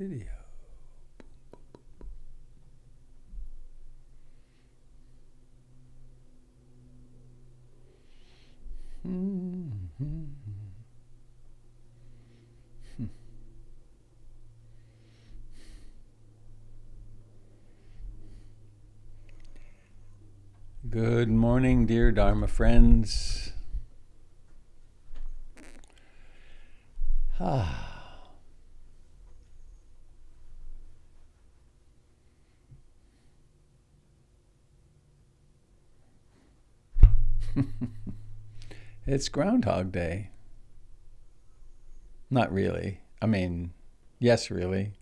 Video. Good morning, dear Dharma friends. It's Groundhog Day. Not really. I mean, yes, really.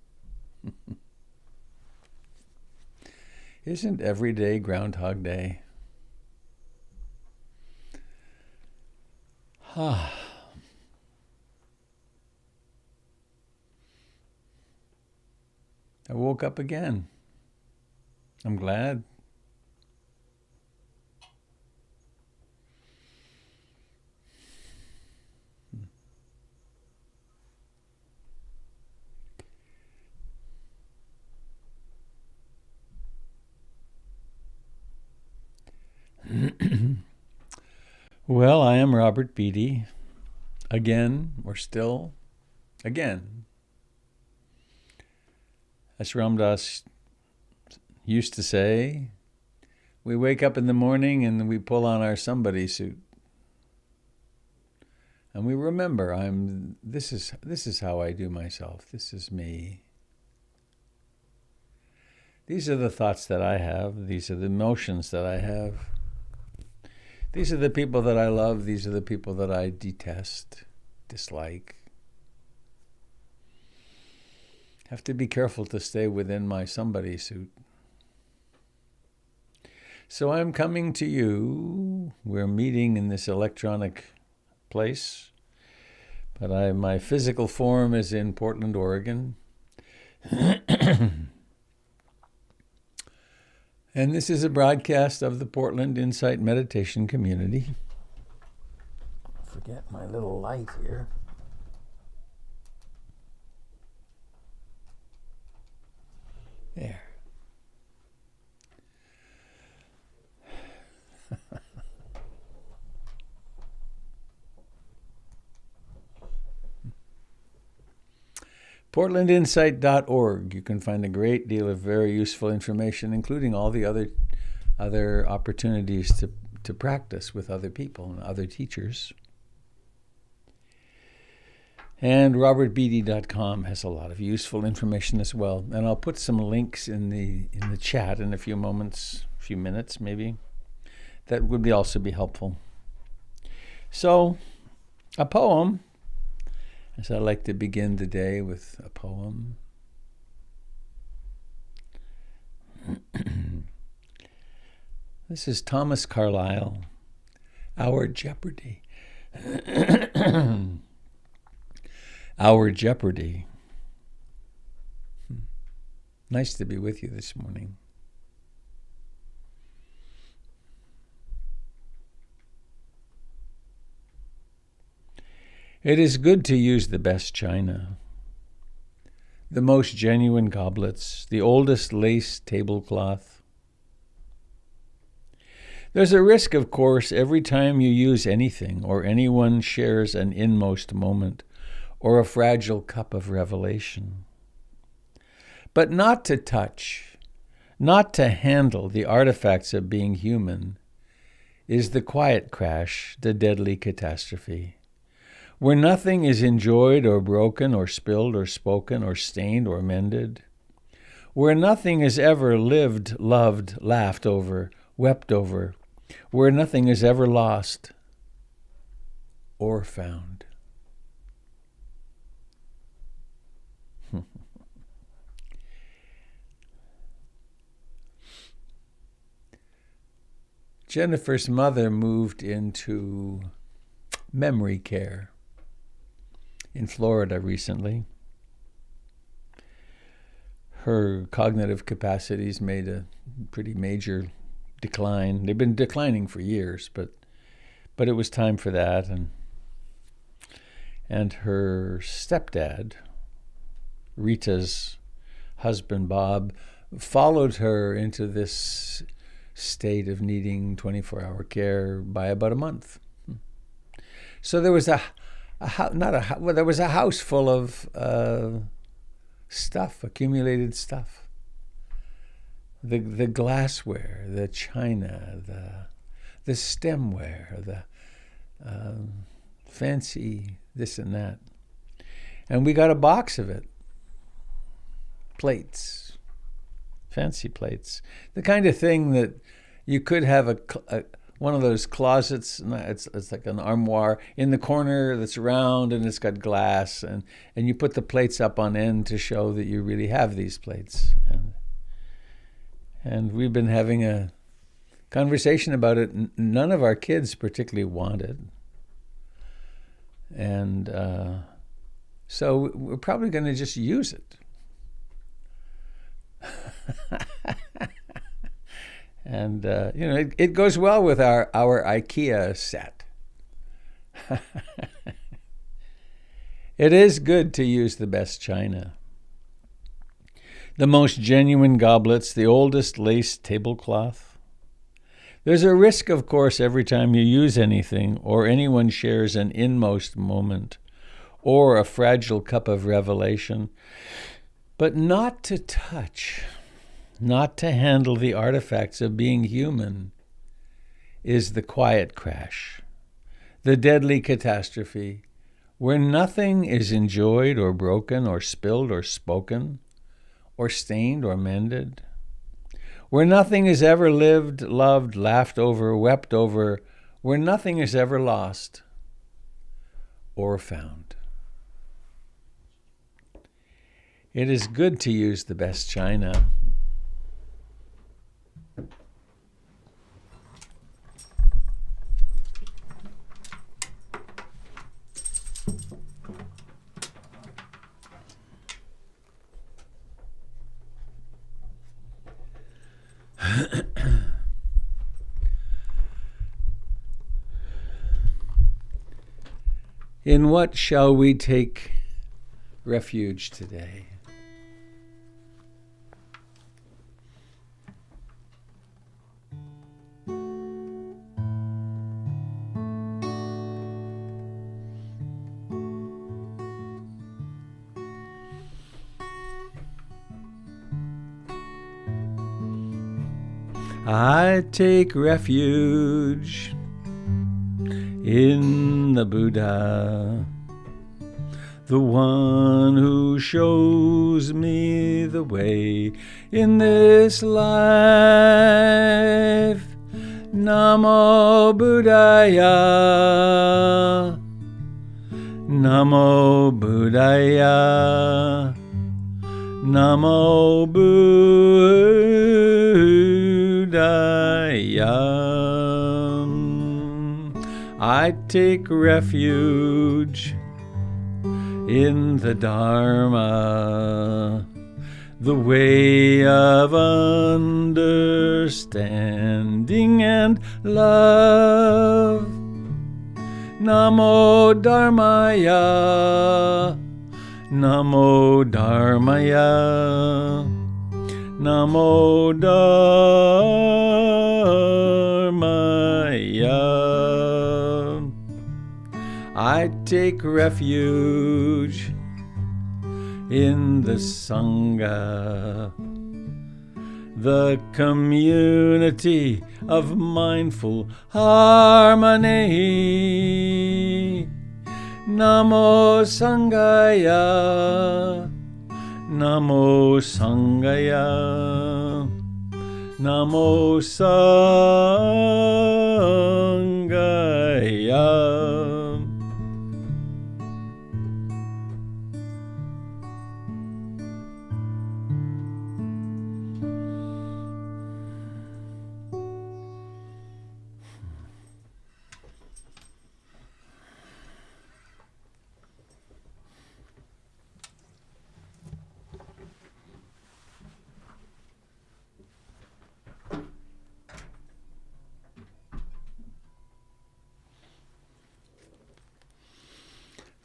Isn't every day Groundhog Day? I woke up again. I'm glad. Well, I am Robert Beatty. Again, again. As Ram Dass used to say, we wake up in the morning and we pull on our somebody suit. And we remember, this is how I do myself. This is me. These are the thoughts that I have. These are the emotions that I have. These are the people that I love. These are the people that I detest, dislike. Have to be careful to stay within my somebody suit. So I'm coming to you. We're meeting in this electronic place, but my physical form is in Portland, Oregon. And this is a broadcast of the Portland Insight Meditation Community. Forget my little light here. There. PortlandInsight.org. You can find a great deal of very useful information, including all the other opportunities to practice with other people and other teachers. And robertbeatty.com has a lot of useful information as well. And I'll put some links in the chat in a few minutes maybe. That would also be helpful. So, a poem. As I like to begin the day with a poem. This is Thomas Carlyle, Our Jeopardy. Our Jeopardy. Nice to be with you this morning. It is good to use the best china, the most genuine goblets, the oldest lace tablecloth. There's a risk, of course, every time you use anything or anyone shares an inmost moment or a fragile cup of revelation. But not to touch, not to handle the artifacts of being human is the quiet crash, the deadly catastrophe. Where nothing is enjoyed or broken or spilled or spoken or stained or mended. Where nothing is ever lived, loved, laughed over, wept over. Where nothing is ever lost or found. Jennifer's mother moved into memory care in Florida recently. Her cognitive capacities made a pretty major decline. They've been declining for years, but it was time for that. And her stepdad Rita's husband, Bob, followed her into this state of needing 24-hour care by about a month. So there was there was a house full of stuff, accumulated stuff. The glassware, the china, the stemware, the fancy this and that. And we got a box of it. Plates. Fancy plates. The kind of thing that you could have one of those closets, it's like an armoire in the corner that's round and it's got glass, and you put the plates up on end to show that you really have these plates. And we've been having a conversation about it. None of our kids particularly want it. And so we're probably going to just use it. And, it goes well with our IKEA set. It is good to use the best china. The most genuine goblets, the oldest lace tablecloth. There's a risk, of course, every time you use anything or anyone shares an inmost moment or a fragile cup of revelation, but not to touch, not to handle the artifacts of being human is the quiet crash, the deadly catastrophe, where nothing is enjoyed or broken or spilled or spoken or stained or mended, where nothing is ever lived, loved, laughed over, wept over, where nothing is ever lost or found. It is good to use the best china. In what shall we take refuge today? I take refuge in the Buddha, the one who shows me the way in this life. Namo Buddhaya, Namo Buddhaya, Namo Buddhaya. I take refuge in the Dharma, the way of understanding and love. Namo Dharmaya, Namo Dharmaya, Namo Dharmaya. I take refuge in the Sangha, the community of mindful harmony. Namo Sangaya, Namo Sangaya, Namo Sangaya.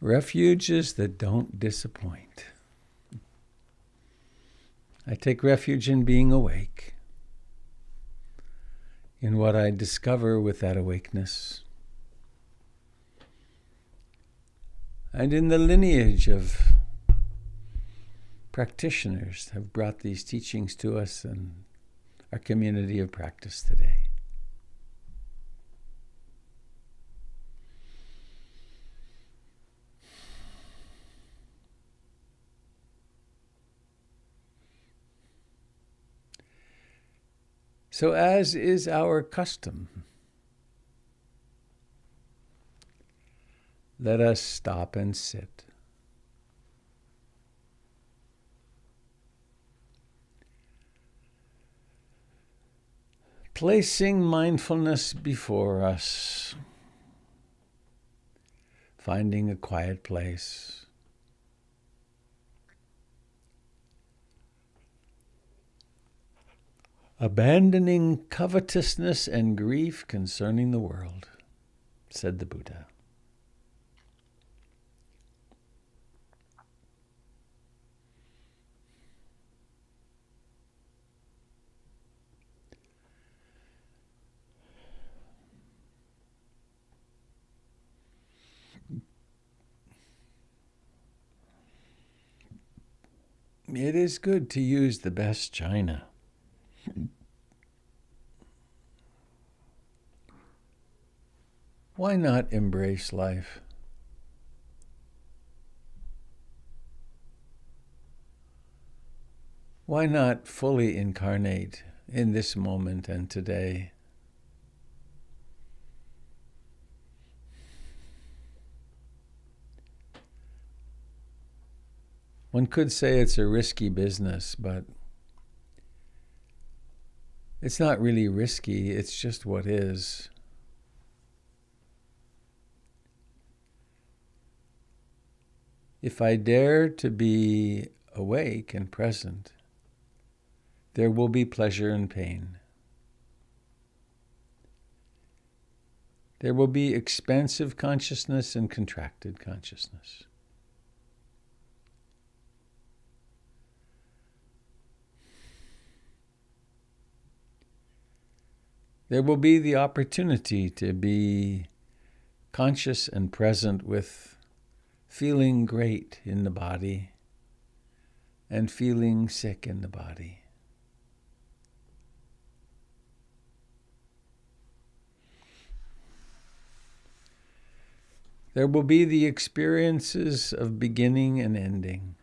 Refuges that don't disappoint. I take refuge in being awake, in what I discover with that awakeness, and in the lineage of practitioners that have brought these teachings to us and our community of practice today. So, as is our custom, let us stop and sit. Placing mindfulness before us, finding a quiet place. Abandoning covetousness and grief concerning the world, said the Buddha. It is good to use the best china. Why not embrace life? Why not fully incarnate in this moment and today? One could say it's a risky business, but it's not really risky, it's just what is. If I dare to be awake and present, there will be pleasure and pain. There will be expansive consciousness and contracted consciousness. There will be the opportunity to be conscious and present with feeling great in the body and feeling sick in the body. There will be the experiences of beginning and ending,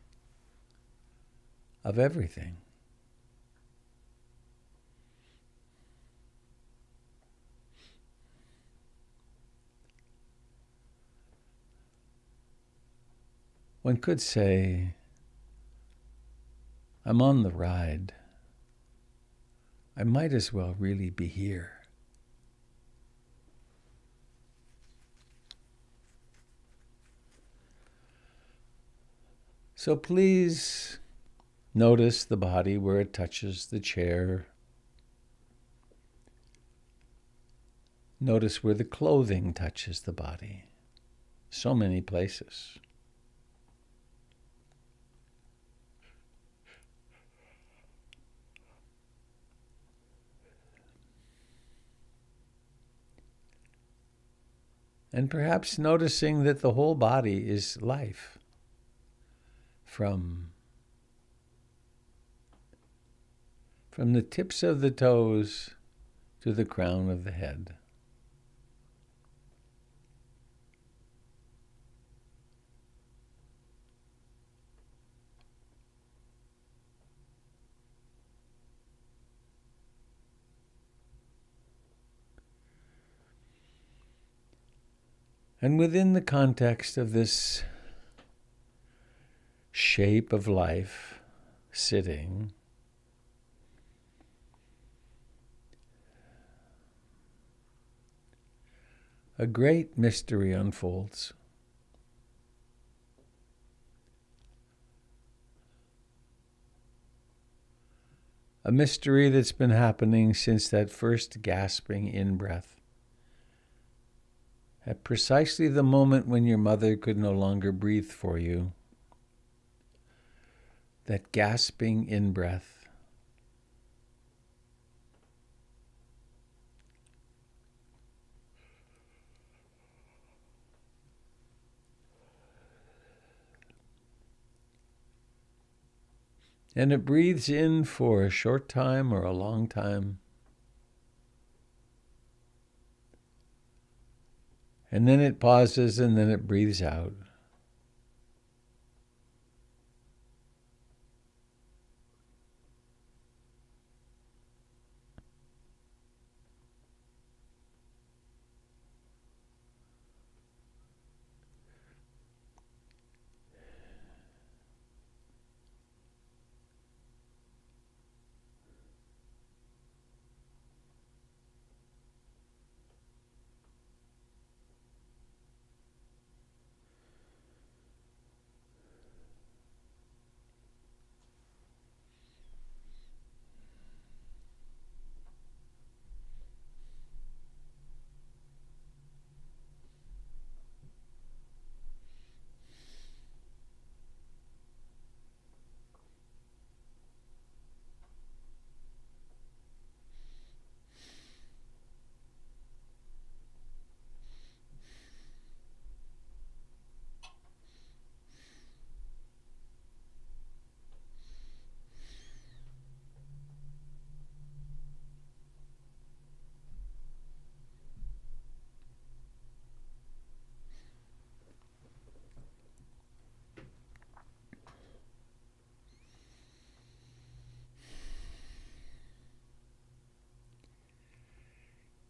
of everything. One could say, I'm on the ride. I might as well really be here. So please notice the body where it touches the chair. Notice where the clothing touches the body. So many places. And perhaps noticing that the whole body is life, from the tips of the toes to the crown of the head. And within the context of this shape of life, sitting, a great mystery unfolds. A mystery that's been happening since that first gasping in-breath. At precisely the moment when your mother could no longer breathe for you, that gasping in-breath. And it breathes in for a short time or a long time. And then it pauses and then it breathes out.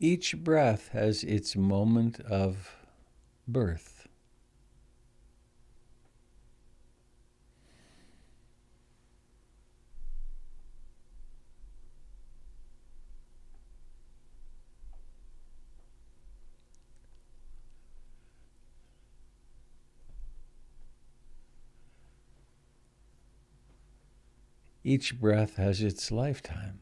Each breath has its moment of birth. Each breath has its lifetime.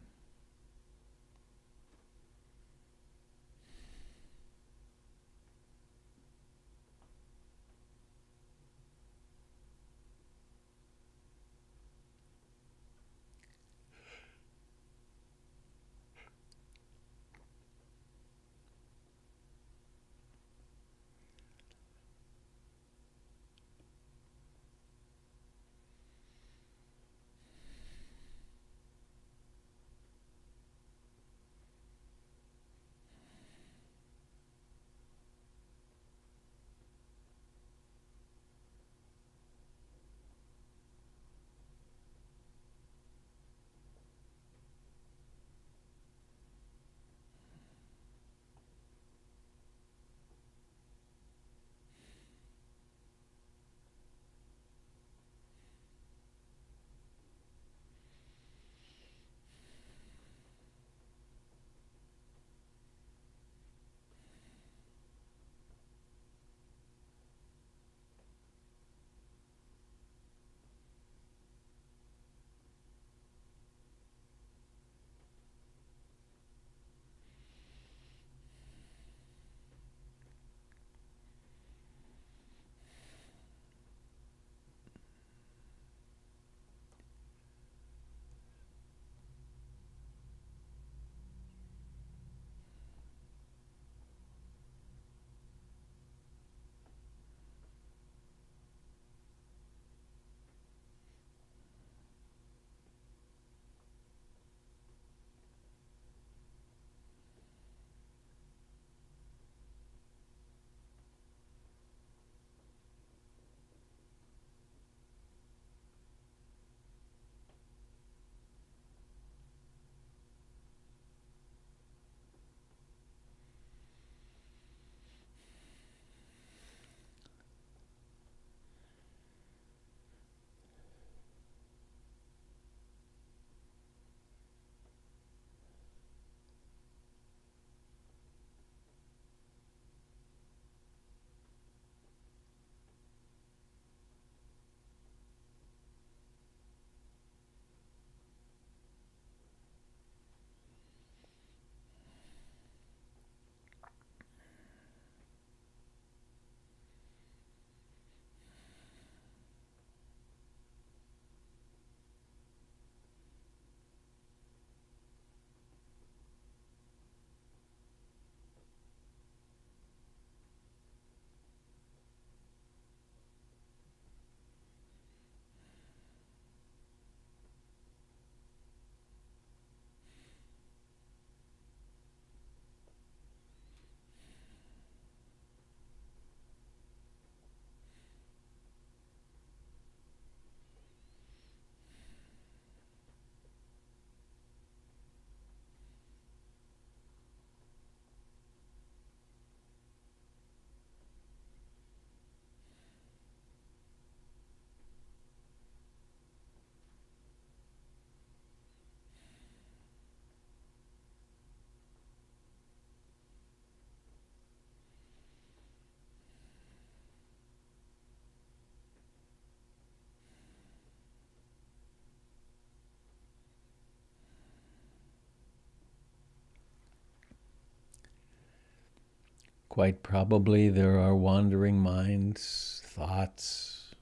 Quite probably there are wandering minds, thoughts,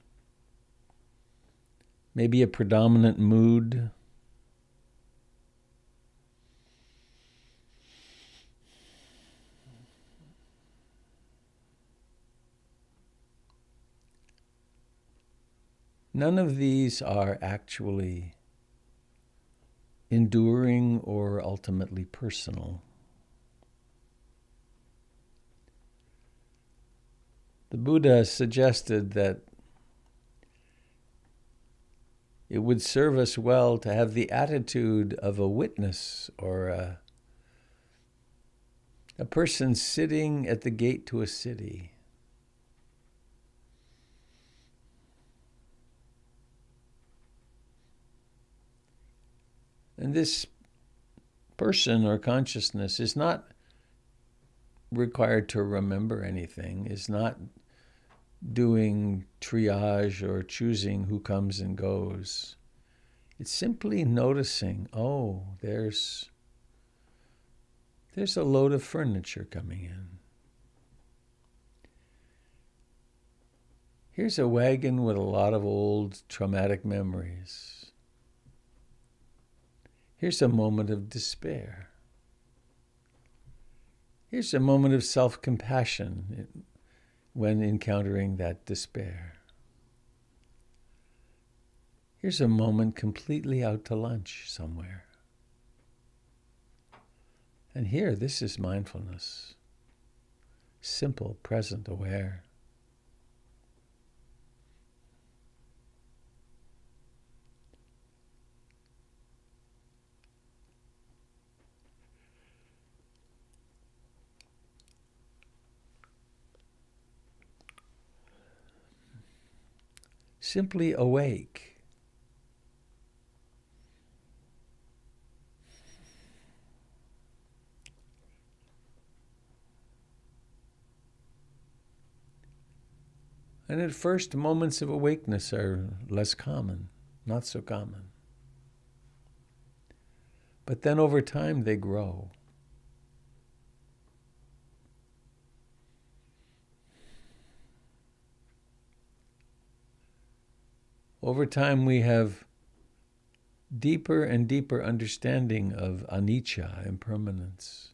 maybe a predominant mood. None of these are actually enduring or ultimately personal. The Buddha suggested that it would serve us well to have the attitude of a witness or a person sitting at the gate to a city. And this person or consciousness is not required to remember anything, is not doing triage or choosing who comes and goes. It's simply noticing, oh, there's a load of furniture coming in. Here's a wagon with a lot of old traumatic memories. Here's a moment of despair. Here's a moment of self-compassion when encountering that despair. Here's a moment completely out to lunch somewhere. And here, this is mindfulness. Simple, present, aware. Simply awake. And at first, moments of awakeness are less common, not so common. But then over time, they grow. Over time, we have deeper and deeper understanding of anicca, impermanence.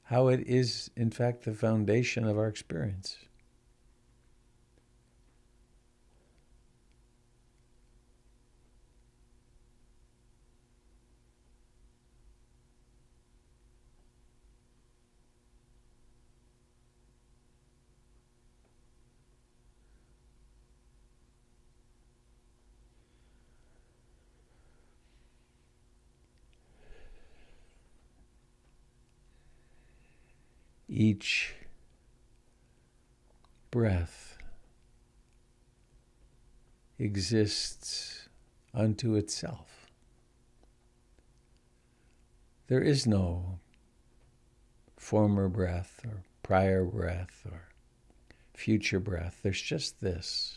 How it is, in fact, the foundation of our experience. Each breath exists unto itself. There is no former breath or prior breath or future breath. There's just this.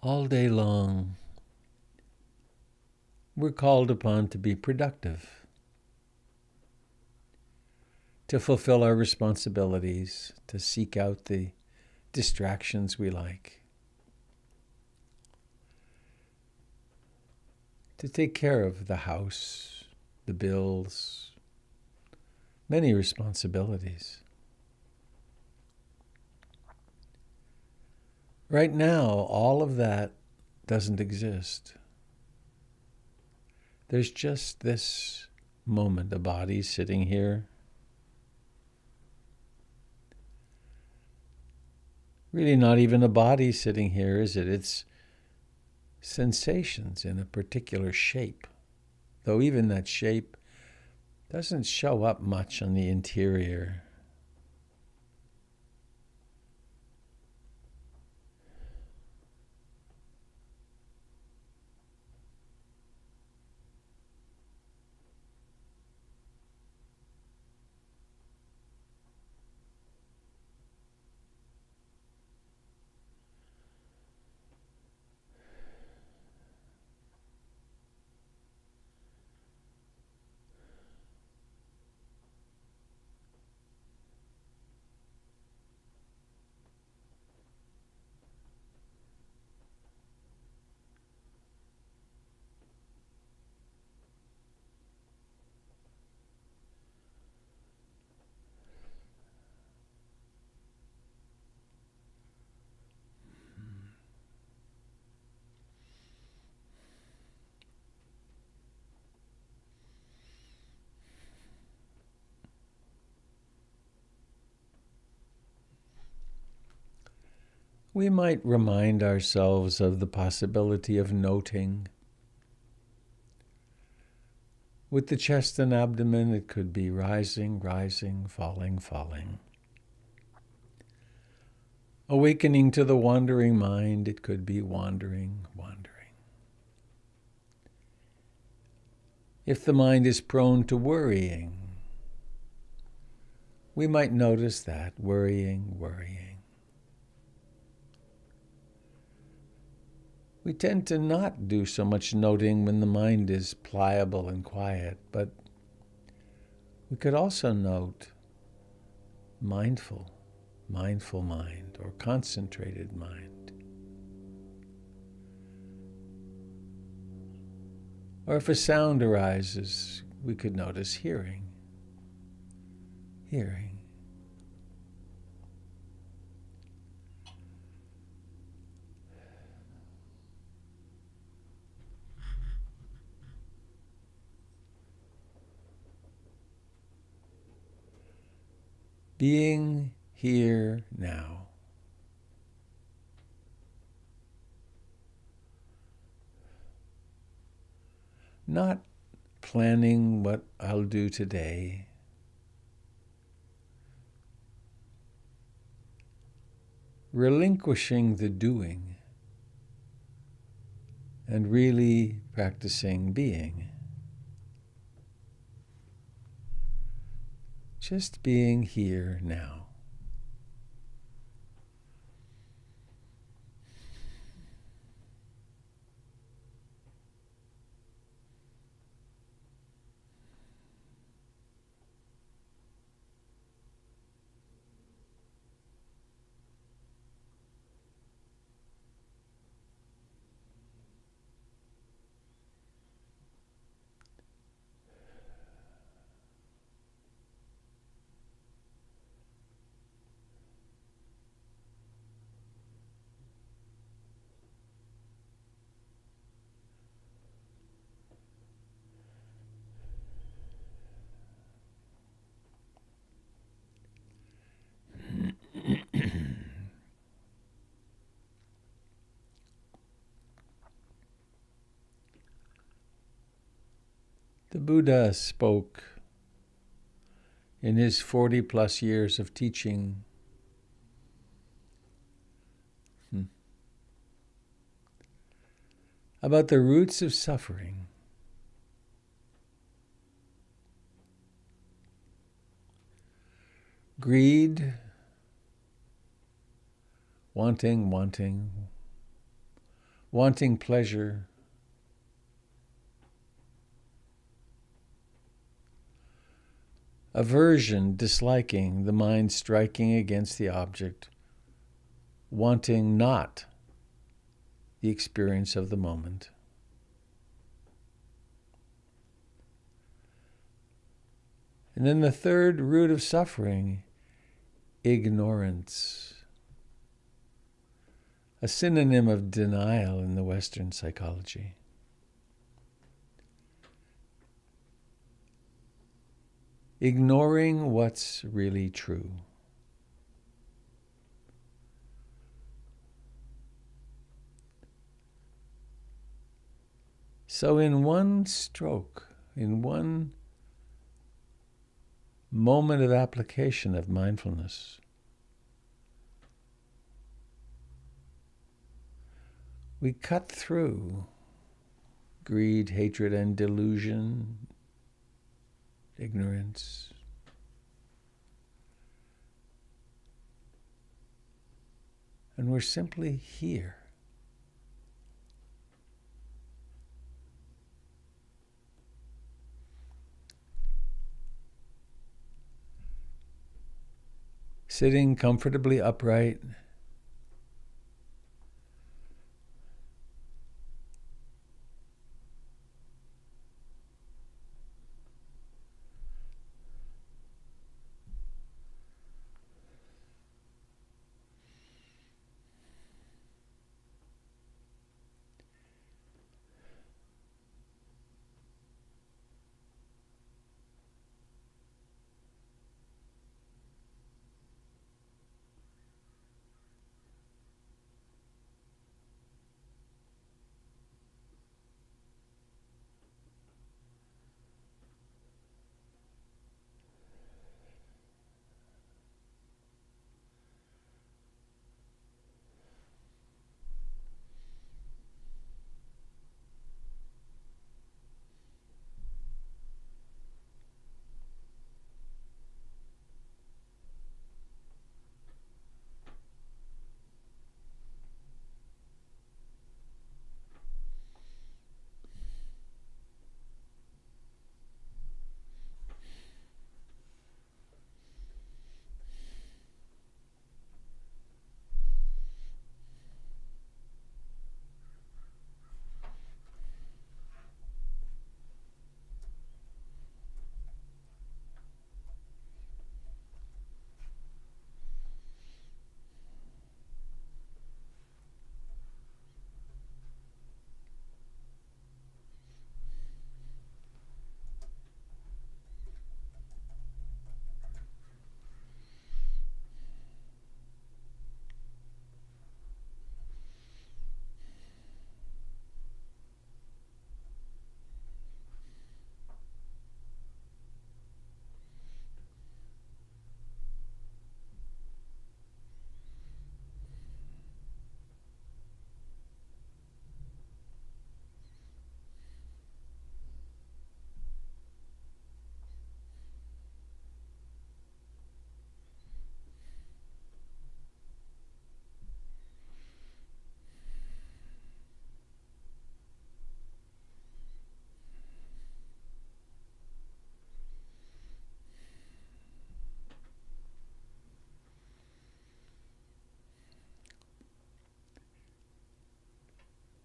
All day long, we're called upon to be productive, to fulfill our responsibilities, to seek out the distractions we like, to take care of the house, the bills, many responsibilities. Right now, all of that doesn't exist. There's just this moment, a body sitting here. Really not even a body sitting here, is it? It's sensations in a particular shape, though even that shape doesn't show up much on the interior. We might remind ourselves of the possibility of noting. With the chest and abdomen, it could be rising, rising, falling, falling. Awakening to the wandering mind, it could be wandering, wandering. If the mind is prone to worrying, we might notice that, worrying, worrying. We tend to not do so much noting when the mind is pliable and quiet, but we could also note mindful mind, or concentrated mind. Or if a sound arises, we could notice hearing. Being here now. Not planning what I'll do today. Relinquishing the doing and really practicing being. Just being here now. The Buddha spoke in his 40 plus years of teaching about the roots of suffering. Greed, wanting, wanting pleasure, aversion, disliking, the mind striking against the object, wanting not the experience of the moment. And then the third root of suffering, ignorance, a synonym of denial in the Western psychology. Ignoring what's really true. So in one stroke, in one moment of application of mindfulness, we cut through greed, hatred, and delusion, ignorance. And we're simply here. Sitting comfortably upright,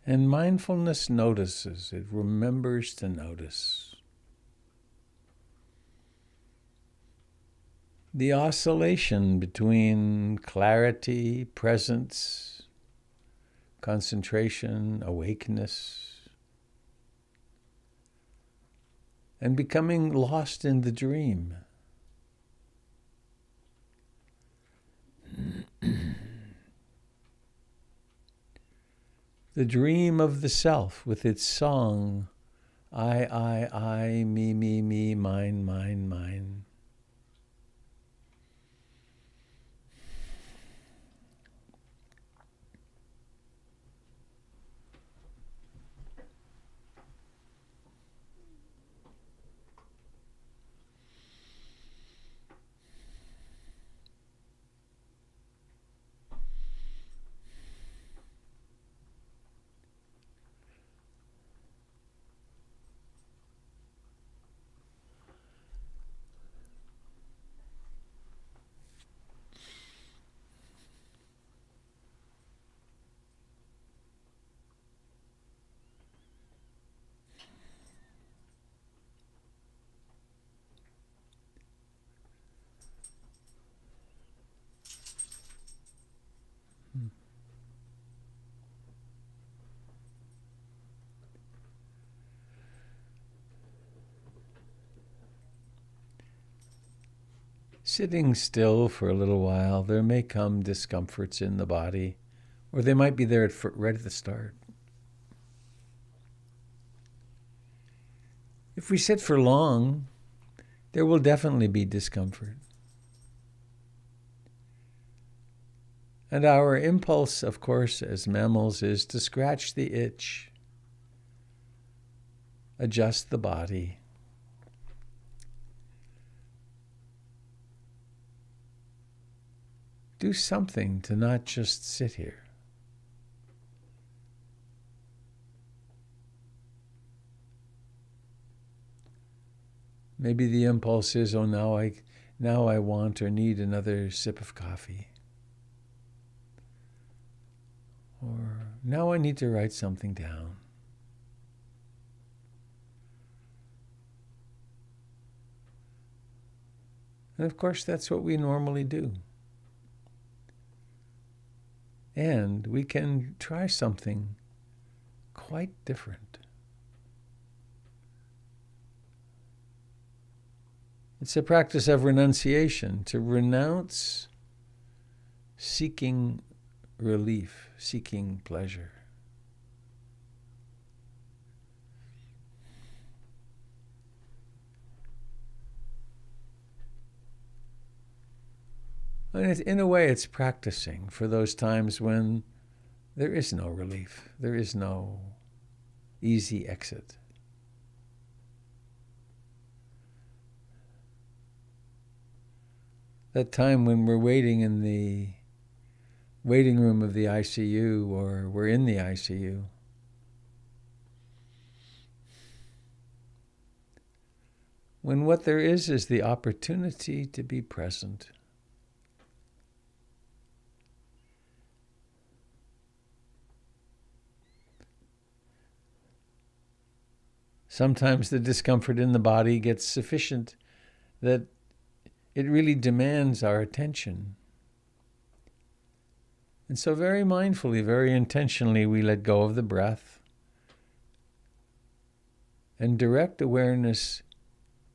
and mindfulness notices, it remembers to notice the oscillation between clarity, presence, concentration, awakeness, and becoming lost in the dream. The dream of the self with its song, I, me, mine, mine, mine. Sitting still for a little while, there may come discomforts in the body, or they might be there right at the start. If we sit for long, there will definitely be discomfort. And our impulse, of course, as mammals, is to scratch the itch, adjust the body. Do something to not just sit here. Maybe the impulse is, oh, now I want or need another sip of coffee. Or now I need to write something down. And of course, that's what we normally do. And we can try something quite different. It's a practice of renunciation, to renounce seeking relief, seeking pleasure. And in a way, it's practicing for those times when there is no relief, there is no easy exit. That time when we're waiting in the waiting room of the ICU, or we're in the ICU. When what there is the opportunity to be present. Sometimes the discomfort in the body gets sufficient that it really demands our attention. And so very mindfully, very intentionally, we let go of the breath and direct awareness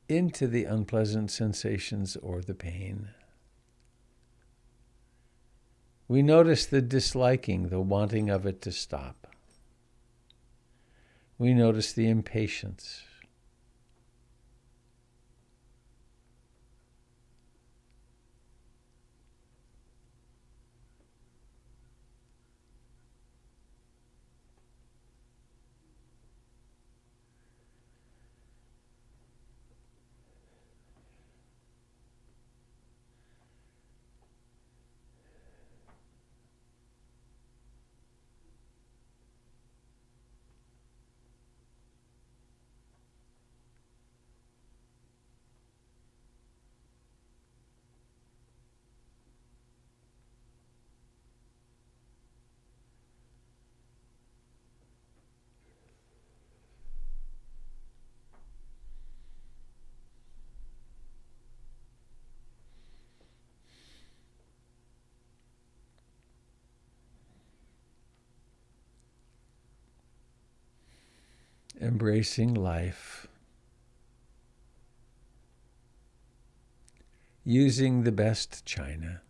into the unpleasant sensations or the pain. We notice the disliking, the wanting of it to stop. We notice the impatience. Embracing life, using the best china,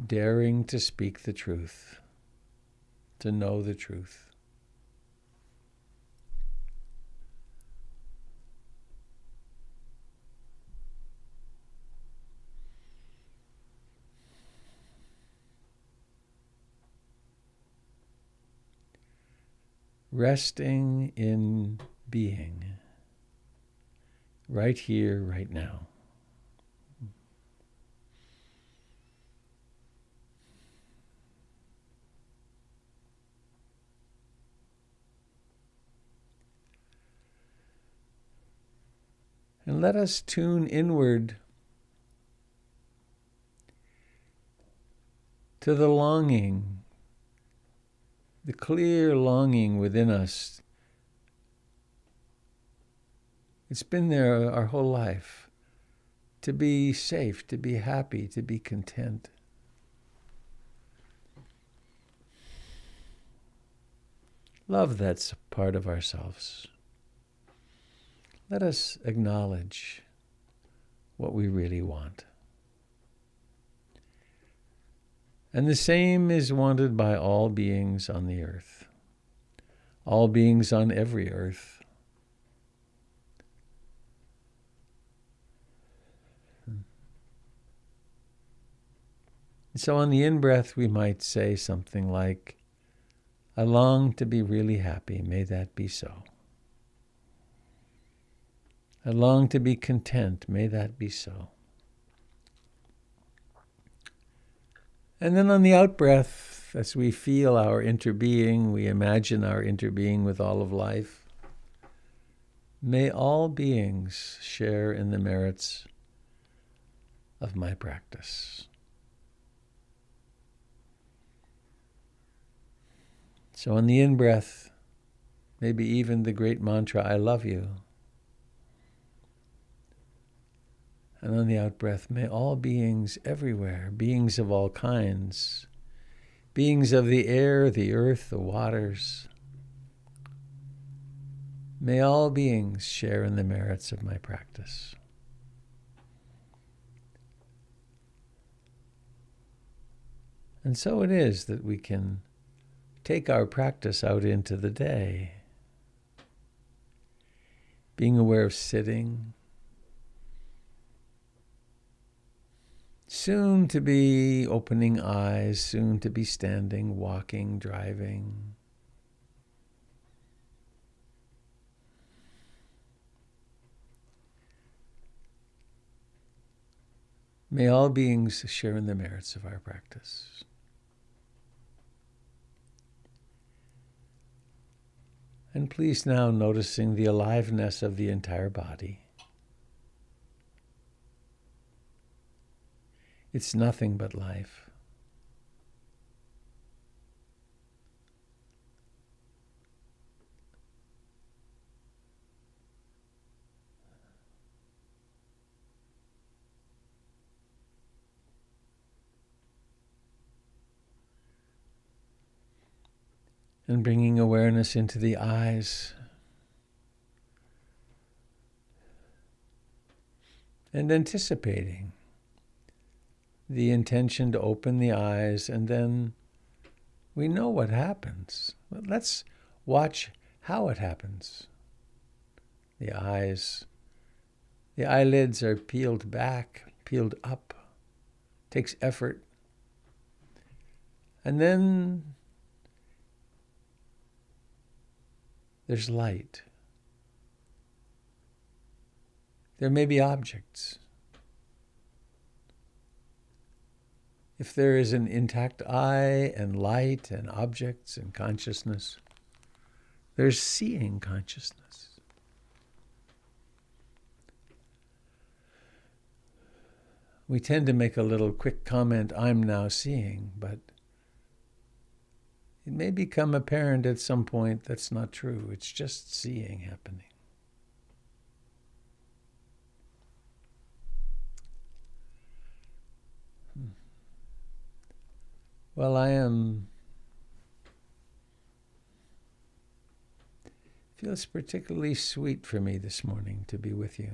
daring to speak the truth, to know the truth. Resting in being, right here, right now. And let us tune inward to the longing, the clear longing within us. It's been there our whole life to be safe, to be happy, to be content. Love that's part of ourselves. Let us acknowledge what we really want. And the same is wanted by all beings on the earth, all beings on every earth. So on the in-breath, we might say something like, I long to be really happy. May that be so. I long to be content. May that be so. And then on the out-breath, as we feel our interbeing, we imagine our interbeing with all of life. May all beings share in the merits of my practice. So on the in-breath, maybe even the great mantra, I love you. And on the out-breath, may all beings everywhere, beings of all kinds, beings of the air, the earth, the waters, may all beings share in the merits of my practice. And so it is that we can take our practice out into the day, being aware of sitting, soon to be opening eyes, soon to be standing, walking, driving. May all beings share in the merits of our practice. And please now noticing the aliveness of the entire body. It's nothing but life. And bringing awareness into the eyes. And anticipating the intention to open the eyes, and then we know what happens. But let's watch how it happens. The eyelids are peeled back, peeled up. Takes effort. And then there's light. There may be objects. If there is an intact eye and light and objects and consciousness, there's seeing consciousness. We tend to make a little quick comment, I'm now seeing, but it may become apparent at some point that's not true. It's just seeing happening. Well, feels particularly sweet for me this morning to be with you.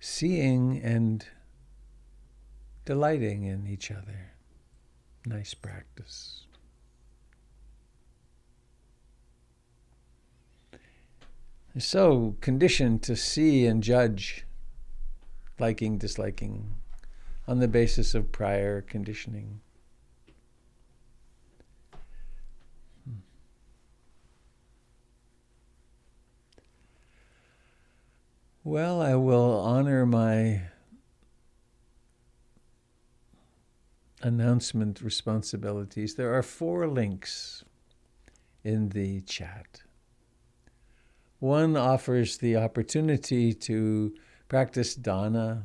Seeing and delighting in each other. Nice practice. So conditioned to see and judge, liking, disliking, on the basis of prior conditioning. Well, I will honor my announcement responsibilities. There are 4 links in the chat. One offers the opportunity to practice dana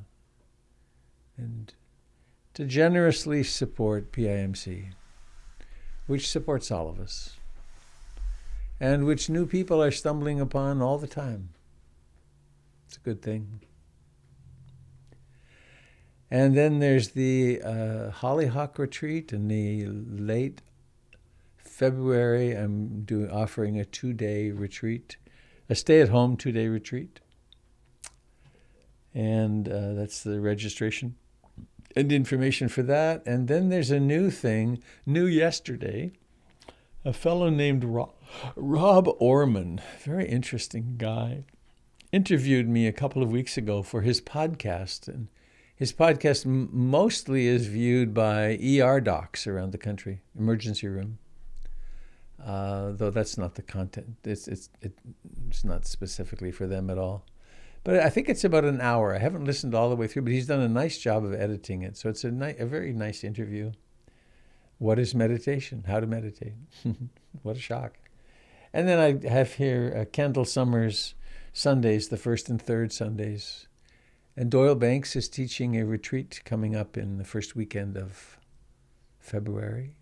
and to generously support PIMC, which supports all of us, and which new people are stumbling upon all the time. It's a good thing. And then there's the Hollyhock Retreat in the late February. I'm offering a 2-day retreat, a stay-at-home 2-day retreat. And that's the registration and information for that. And then there's a new thing, new yesterday. A fellow named Rob Orman, very interesting guy, interviewed me a couple of weeks ago for his podcast. And his podcast mostly is viewed by ER docs around the country, emergency room. Though that's not the content. It's not specifically for them at all. But I think it's about an hour. I haven't listened all the way through, but he's done a nice job of editing it. So it's a very nice interview. What is meditation? How to meditate? What a shock. And then I have here Kendall Summers Sundays, the first and third Sundays. And Doyle Banks is teaching a retreat coming up in the first weekend of February.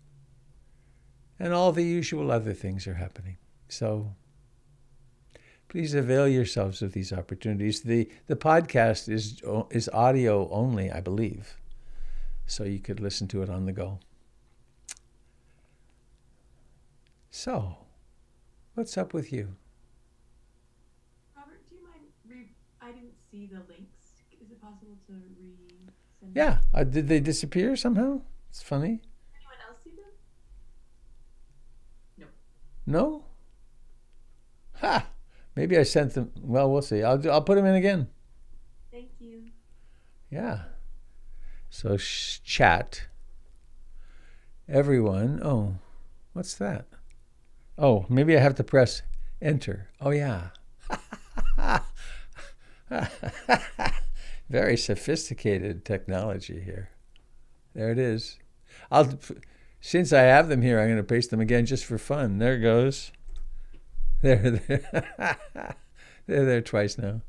And all the usual other things are happening. So please avail yourselves of these opportunities. The podcast is audio only, I believe. So you could listen to it on the go. So, what's up with you? Robert, do you mind I didn't see the links. Is it possible to resend? Yeah. Did they disappear somehow? It's funny. Anyone else see them? No. No? Ha! Maybe I sent them. Well, we'll see. I'll put them in again. Thank you. Yeah. So chat. Everyone. Oh, what's that? Oh, maybe I have to press enter. Oh, yeah. Very sophisticated technology here. There it is. Since I have them here, I'm going to paste them again just for fun. There it goes. They're there twice now.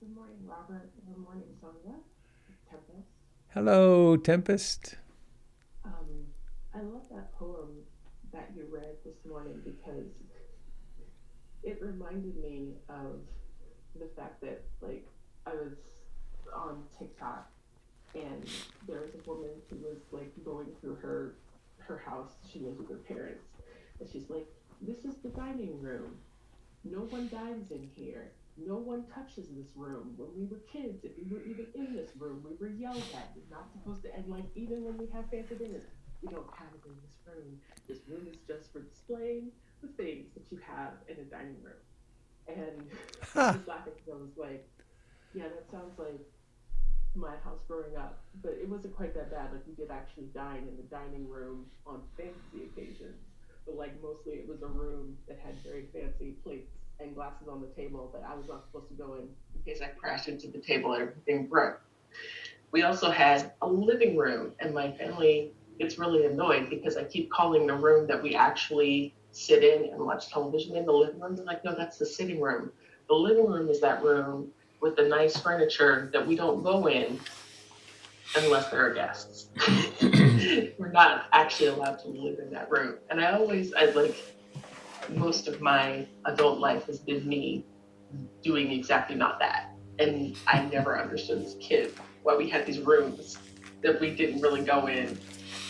Good morning, Robert. Good morning, Sonia. Tempest. Hello, Tempest. I love that poem that you read this morning because it reminded me of the fact that, like, I was on TikTok and there was a woman who was, like, going through her house. She lives with her parents. And she's like, this is the dining room. No one dines in here. No one touches this room. When we were kids, if we were even in this room, we were yelled at. You're not supposed to, and like even when we have fancy dinners, we don't have it in this room. This room is just for displaying the things that you have in a dining room. And I was laughing because I was like, yeah, that sounds like my house growing up. But it wasn't quite that bad. Like we did actually dine in the dining room on fancy occasions. But like mostly it was a room that had very fancy plates and glasses on the table that I was not supposed to go in case I crashed into the table and everything broke. We also had a living room, and my family gets really annoyed because I keep calling the room that we actually sit in and watch television in the living room. They're like, no, that's the sitting room. The living room is that room with the nice furniture that we don't go in unless there are guests. We're not actually allowed to live in that room. And most of my adult life has been me doing exactly not that. And I never understood as a kid why we had these rooms that we didn't really go in.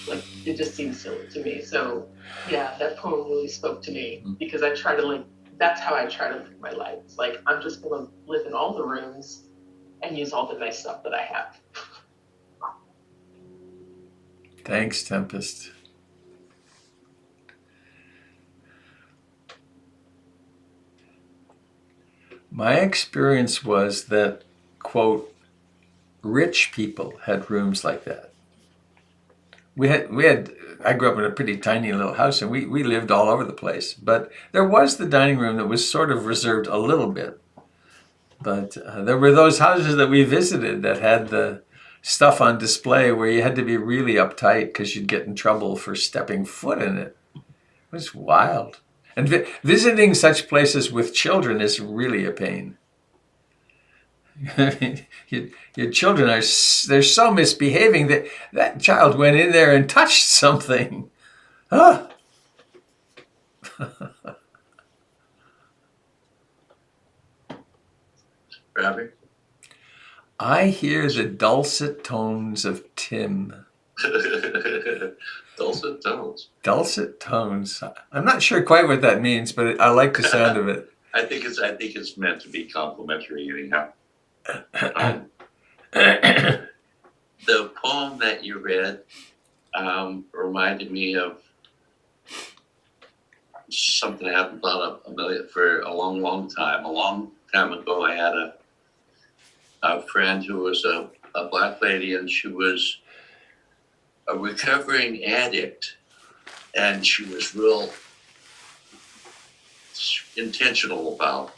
Like, it just seemed silly to me. So, yeah, that poem really spoke to me because I try to, that's how I try to live my life. It's like, I'm just going to live in all the rooms and use all the nice stuff that I have. Thanks, Tempest. My experience was that, quote, rich people had rooms like that. I grew up in a pretty tiny little house and we lived all over the place. But there was the dining room that was sort of reserved a little bit But there were those houses that we visited that had the stuff on display where you had to be really uptight because you'd get in trouble for stepping foot in it. It was wild. And visiting such places with children is really a pain. I mean, your children they're so misbehaving that that child went in there and touched something. Ah. Robert? I hear the dulcet tones of Tim. Dulcet tones. Dulcet tones. I'm not sure quite what that means, but I like the sound of it. I think it's meant to be complimentary anyhow. The poem that you read reminded me of something I haven't thought of for a long, long time. A long time ago, I had a friend who was a Black lady, and she was a recovering addict, and she was real intentional about,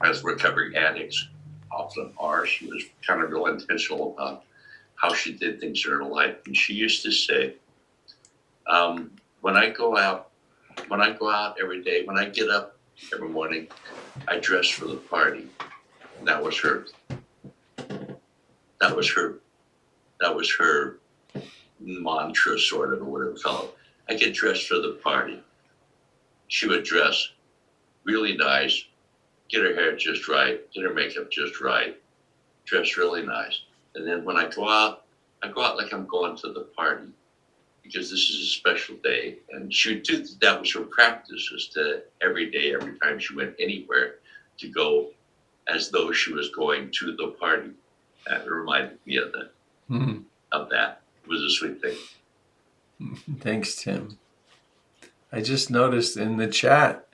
as recovering addicts often are, she was kind of real intentional about how she did things in her life. And she used to say, when I go out every day, when I get up every morning, I dress for the party. And that was her mantra, sort of, or whatever you call it. I get dressed for the party. She would dress really nice, get her hair just right, get her makeup just right, dress really nice. And then when I go out like I'm going to the party, because this is a special day. And she would do that. Was her practice, was to every day, every time she went anywhere, to go as though she was going to the party. That reminded me of that. Of that. It was a sweet thing. Thanks, Tim. I just noticed in the chat,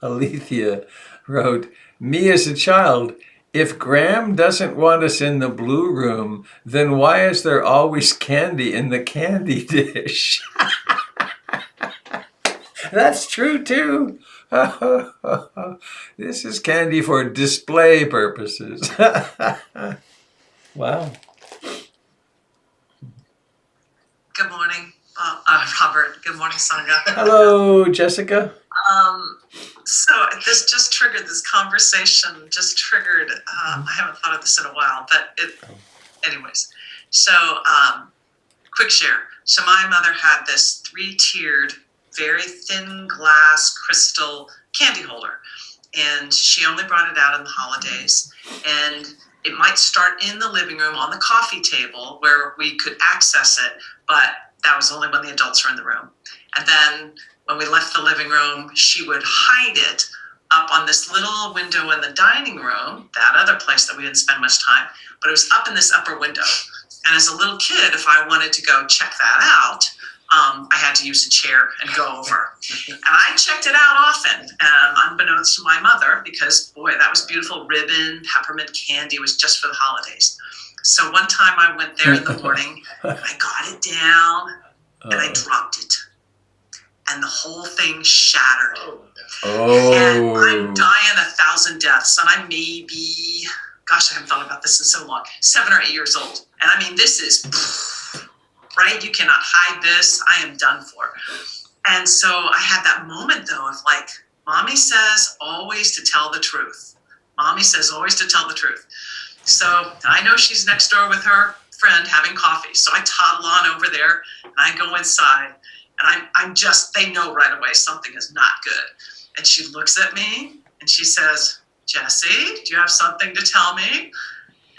Alethea wrote, me as a child, if Graham doesn't want us in the blue room, then why is there always candy in the candy dish? That's true too. This is candy for display purposes. Wow. Good morning, Robert. Good morning, Sonia. Hello, Jessica. So this just triggered this conversation. I haven't thought of this in a while, but anyways. So quick share. So my mother had this 3-tiered, very thin glass crystal candy holder, and she only brought it out in the holidays. And it might start in the living room on the coffee table where we could access it, but that was only when the adults were in the room. And then when we left the living room, she would hide it up on this little window in the dining room, that other place that we didn't spend much time, but it was up in this upper window. And as a little kid, if I wanted to go check that out, I had to use a chair and go over. And I checked it out often, unbeknownst to my mother, because boy, that was beautiful ribbon, peppermint candy, was just for the holidays. So one time I went there in the morning, I got it down, and I dropped it. And the whole thing shattered. Oh. And I'm dying 1,000 deaths. And I'm maybe, gosh, I haven't thought about this in so long, 7 or 8 years old. And I mean, this is, right? You cannot hide this. I am done for. And so I had that moment, though, of like, Mommy says always to tell the truth. Mommy says always to tell the truth. So I know she's next door with her friend having coffee. So I toddle on over there, and I go inside. And I'm just, they know right away something is not good. And she looks at me and she says, Jessie, do you have something to tell me?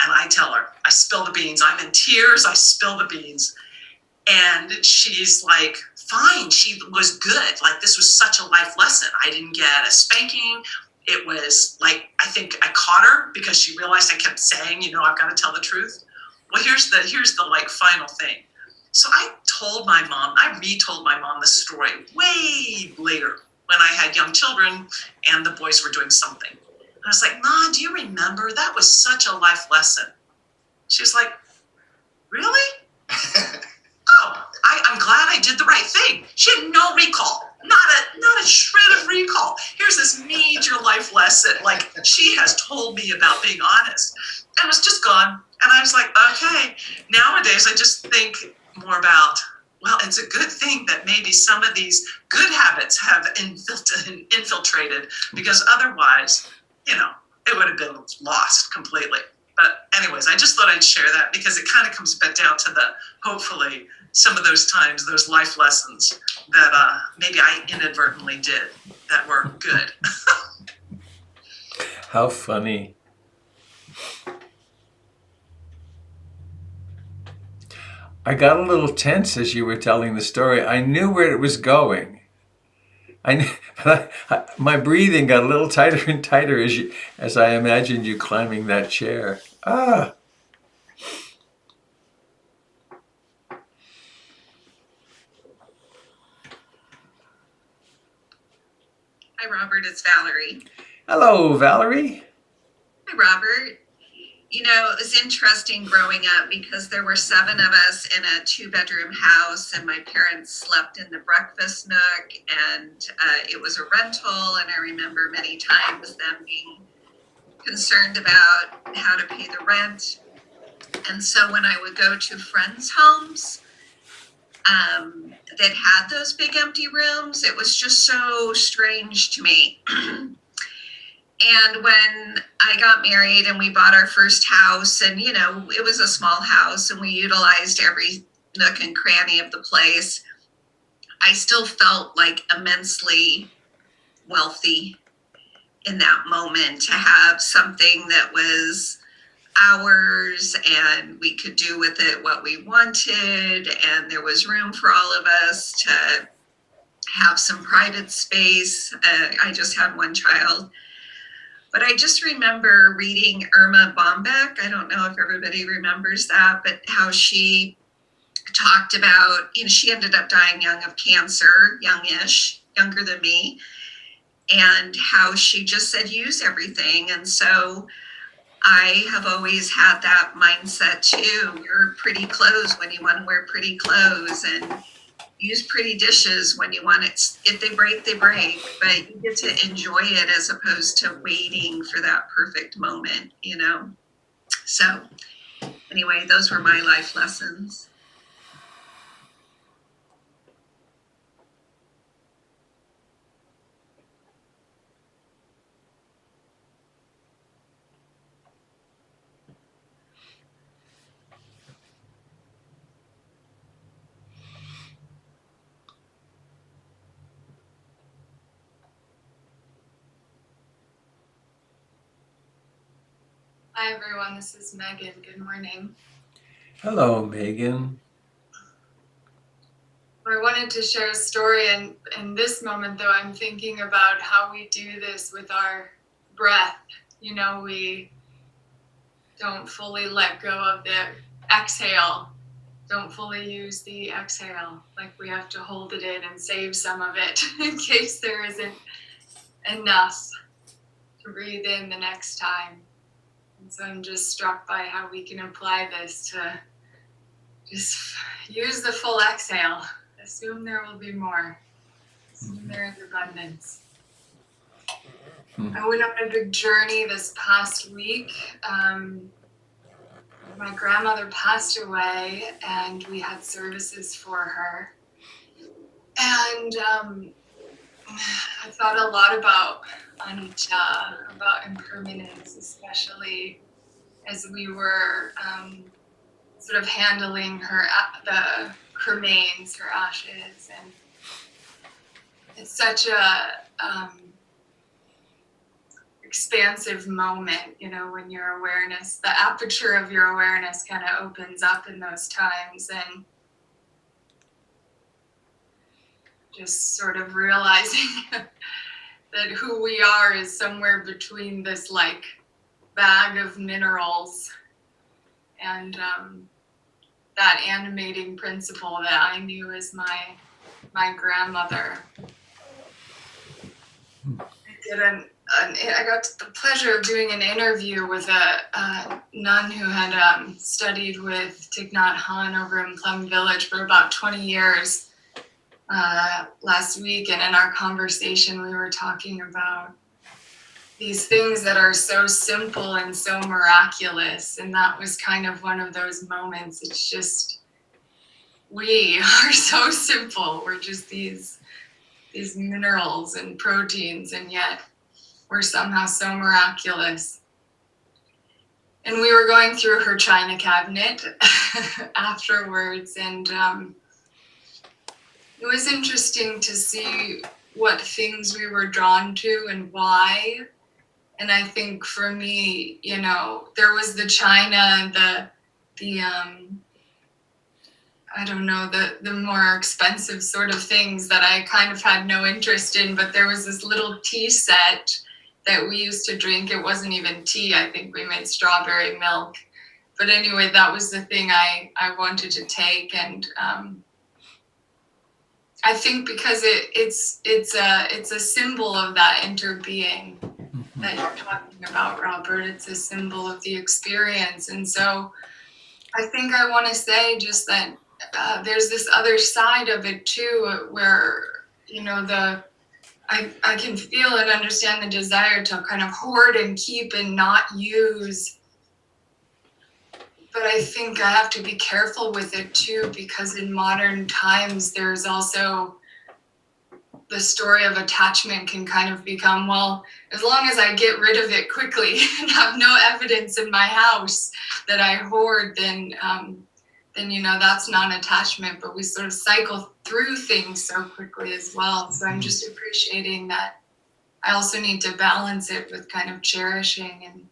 And I tell her, I spill the beans. I'm in tears. I spill the beans. And she's like, fine. She was good. Like, this was such a life lesson. I didn't get a spanking. It was like, I think I caught her because she realized I kept saying, I've got to tell the truth. Well, here's the like final thing. So I retold my mom this story way later when I had young children and the boys were doing something. And I was like, Ma, do you remember? That was such a life lesson. She's like, really? Oh, I'm glad I did the right thing. She had no recall. not a shred of recall. Here's this major life lesson, like she has told me about being honest, and it was just gone. And I was like, okay. Nowadays, I just think more about, well, it's a good thing that maybe some of these good habits have infiltrated, because otherwise, you know, it would have been lost completely. But anyways, I just thought I'd share that because it kind of comes back down to the, hopefully, some of those times, those life lessons that maybe I inadvertently did that were good. How funny. I got a little tense as you were telling the story. I knew where it was going. My breathing got a little tighter and tighter as I imagined you climbing that chair. Ah. Hi, Robert. It's Valerie. Hello, Valerie. Hi, Robert. You know, it was interesting growing up because there were 7 of us in a 2-bedroom house, and my parents slept in the breakfast nook, and it was a rental. And I remember many times them being concerned about how to pay the rent. And so when I would go to friends' homes that had those big empty rooms, it was just so strange to me. And when I got married and we bought our first house, and, you know, it was a small house and we utilized every nook and cranny of the place, I still felt like immensely wealthy in that moment to have something that was ours and we could do with it what we wanted. And there was room for all of us to have some private space. I just had one child. But I just remember reading Irma Bombeck. I don't know if everybody remembers that, but how she talked about, you know, she ended up dying young of cancer, youngish, younger than me, and how she just said, use everything. And so I have always had that mindset too. Wear pretty clothes when you want to wear pretty clothes, and use pretty dishes when you want it. If they break, they break, but you get to enjoy it as opposed to waiting for that perfect moment, you know? So anyway, those were my life lessons. Hi everyone, this is Megan. Good morning. Hello, Megan. I wanted to share a story, and in this moment though, I'm thinking about how we do this with our breath. You know, we don't fully let go of the exhale, don't fully use the exhale. Like we have to hold it in and save some of it in case there isn't enough to breathe in the next time. And so I'm just struck by how we can apply this to just use the full exhale. Assume there will be more. Assume there is abundance. I went on a big journey this past week. My grandmother passed away, and we had services for her. And I thought a lot about anicca, about impermanence, especially as we were sort of handling her, the remains, her ashes. And it's such a expansive moment, you know, when your awareness, the aperture of your awareness kind of opens up in those times, and just sort of realizing that who we are is somewhere between this like bag of minerals and that animating principle that I knew as my grandmother. I got the pleasure of doing an interview with a nun who had studied with Thich Nhat Hanh over in Plum Village for about 20 years. last week, and in our conversation we were talking about these things that are so simple and so miraculous, and that was kind of one of those moments. It's just, we are so simple. We're just these minerals and proteins, and yet we're somehow so miraculous. And we were going through her china cabinet afterwards, and it was interesting to see what things we were drawn to and why. And I think for me, you know, there was the china and the I don't know, the more expensive sort of things that I kind of had no interest in. But there was this little tea set that we used to drink. It wasn't even tea. I think we made strawberry milk. But anyway, that was the thing I wanted to take. And I think because it's a symbol of that interbeing that you're talking about, Robert. It's a symbol of the experience. And so I think I want to say just that there's this other side of it too, where, you know, I can feel and understand the desire to kind of hoard and keep and not use. But I think I have to be careful with it too, because in modern times, there's also the story of attachment can kind of become, well, as long as I get rid of it quickly and have no evidence in my house that I hoard, then you know, that's non-attachment. But we sort of cycle through things so quickly as well. So I'm just appreciating that I also need to balance it with kind of cherishing and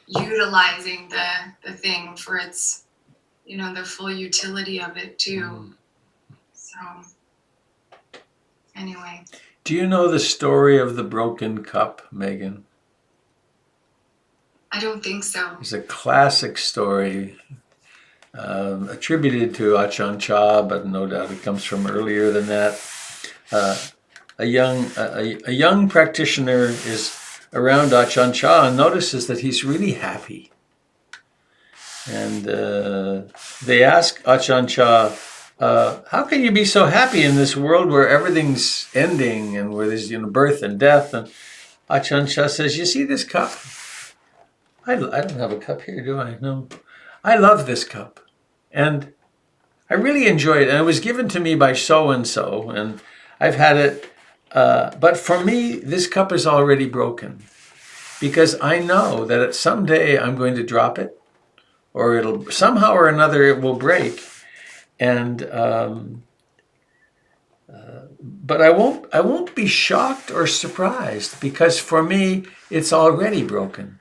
utilizing the thing for its, you know, the full utility of it too. So anyway. Do you know the story of the broken cup, Megan? I don't think so. It's a classic story attributed to Ajahn Chah, but no doubt it comes from earlier than that. A young practitioner is around Ajahn Chah and notices that he's really happy. And they ask Ajahn Chah, how can you be so happy in this world where everything's ending and where there's, you know, birth and death? And Ajahn Chah says, you see this cup? I don't have a cup here, do I? No. I love this cup. And I really enjoy it. And it was given to me by so-and-so. And I've had it. But for me, this cup is already broken. Because I know that someday I'm going to drop it. Or it'll somehow or another it will break. And but I won't be shocked or surprised, because for me it's already broken.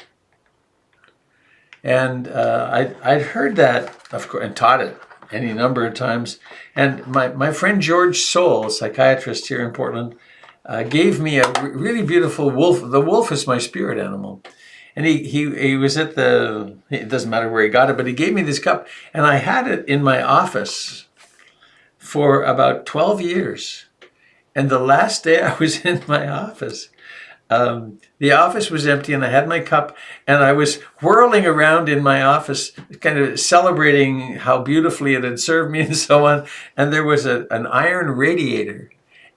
And I'd heard that, of course, and taught it any number of times. And my friend George Soule, psychiatrist here in Portland, gave me a really beautiful wolf. The wolf is my spirit animal. And he was at it doesn't matter where he got it, but he gave me this cup. And I had it in my office for about 12 years. And the last day I was in my office, the office was empty and I had my cup and I was whirling around in my office, kind of celebrating how beautifully it had served me and so on. And there was an iron radiator,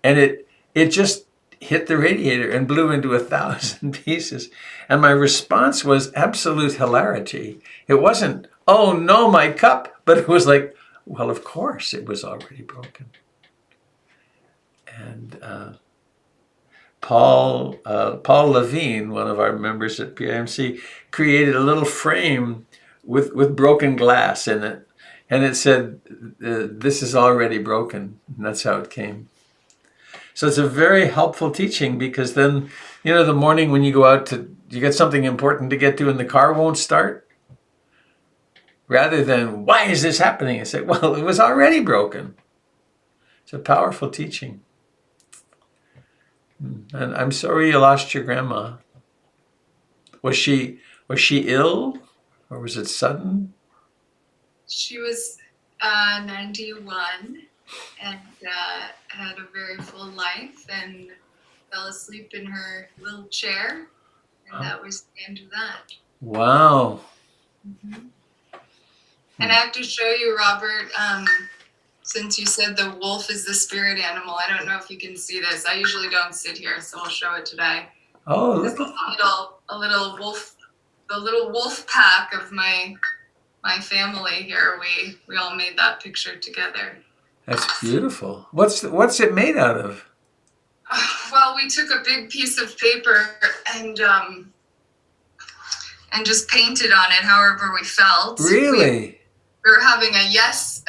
and it just hit the radiator and blew into 1,000 pieces. And my response was absolute hilarity. It wasn't, oh no, my cup, but it was like, well, of course it was already broken. And Paul Levine, one of our members at PIMC, created a little frame with broken glass in it. And it said, this is already broken. And that's how it came. So it's a very helpful teaching, because then, you know, the morning when you go out you get something important to get to and the car won't start. Rather than, why is this happening? I say, well, it was already broken. It's a powerful teaching. And I'm sorry you lost your grandma. Was she ill, or was it sudden? She was 91 and had a very full life, and fell asleep in her little chair, and that was the end of that. Wow. Mm-hmm. And I have to show you, Robert, since you said the wolf is the spirit animal, I don't know if you can see this. I usually don't sit here, so I'll show it today. Oh, This look is at a little wolf, the little wolf pack of my family here. We all made that picture together. that's beautiful. What's it made out of? Well, we took a big piece of paper and just painted on it however we felt. Really? We were having a yes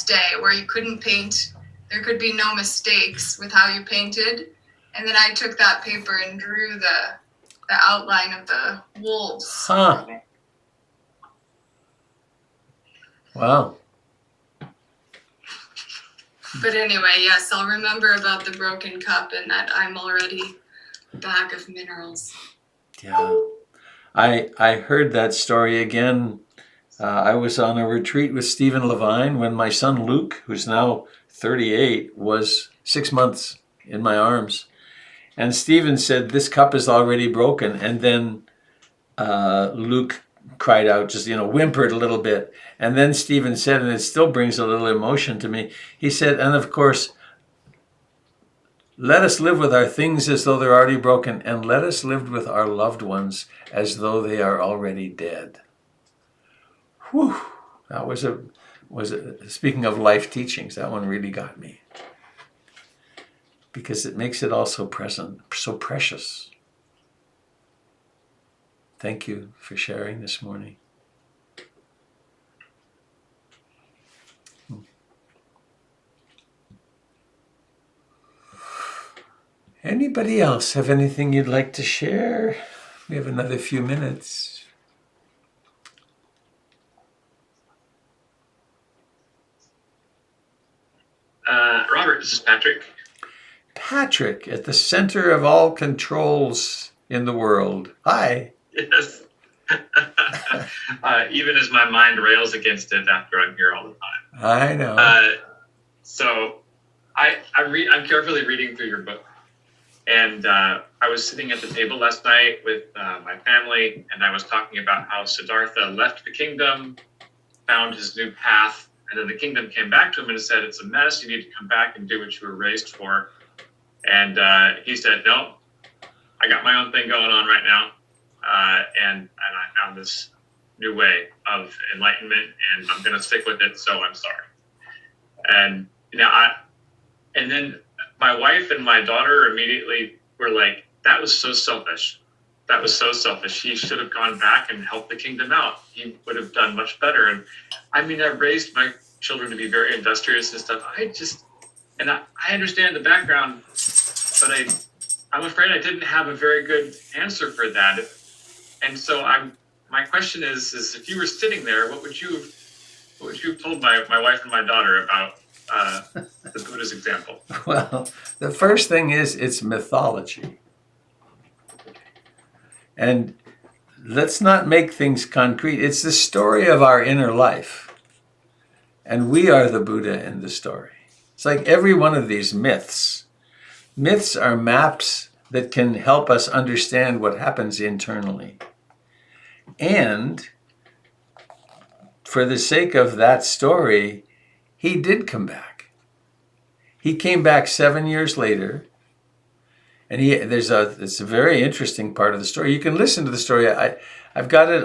day where you couldn't paint. There could be no mistakes with how you painted. And then I took that paper and drew the outline of the wolves. Huh. Wow. But anyway, yes, I'll remember about the broken cup and that I'm already a bag of minerals. Yeah. I heard that story again. I was on a retreat with Stephen Levine when my son Luke, who's now 38, was 6 months in my arms. And Stephen said, "This cup is already broken." And then Luke cried out, just, whimpered a little bit. And then Stephen said, and it still brings a little emotion to me, he said, "And of course, let us live with our things as though they're already broken, and let us live with our loved ones as though they are already dead." Whew. That was speaking of life teachings, that one really got me. Because it makes it all so present, so precious. Thank you for sharing this morning. Anybody else have anything you'd like to share? We have another few minutes. Robert, this is Patrick. Patrick, at the center of all controls in the world. Hi. Yes. Even as my mind rails against it after I'm here all the time. I know. So I'm carefully reading through your book. And I was sitting at the table last night with my family, and I was talking about how Siddhartha left the kingdom, found his new path, and then the kingdom came back to him and said, "It's a mess, you need to come back and do what you were raised for." And he said, "No, I got my own thing going on right now, and I found this new way of enlightenment, and I'm going to stick with it, so I'm sorry." And and then my wife and my daughter immediately were like, "That was so selfish. That was so selfish. He should have gone back and helped the kingdom out. He would have done much better." And I mean, I raised my children to be very industrious and stuff. I understand the background, but I'm afraid I didn't have a very good answer for that. And so my question is if you were sitting there, what would you have told my wife and my daughter about the Buddha's example? Well, the first thing is it's mythology. And let's not make things concrete. It's the story of our inner life. And we are the Buddha in the story. It's like every one of these myths. Myths are maps that can help us understand what happens internally. And for the sake of that story, he did come back. He came back 7 years later. And it's a very interesting part of the story. You can listen to the story. I've got it.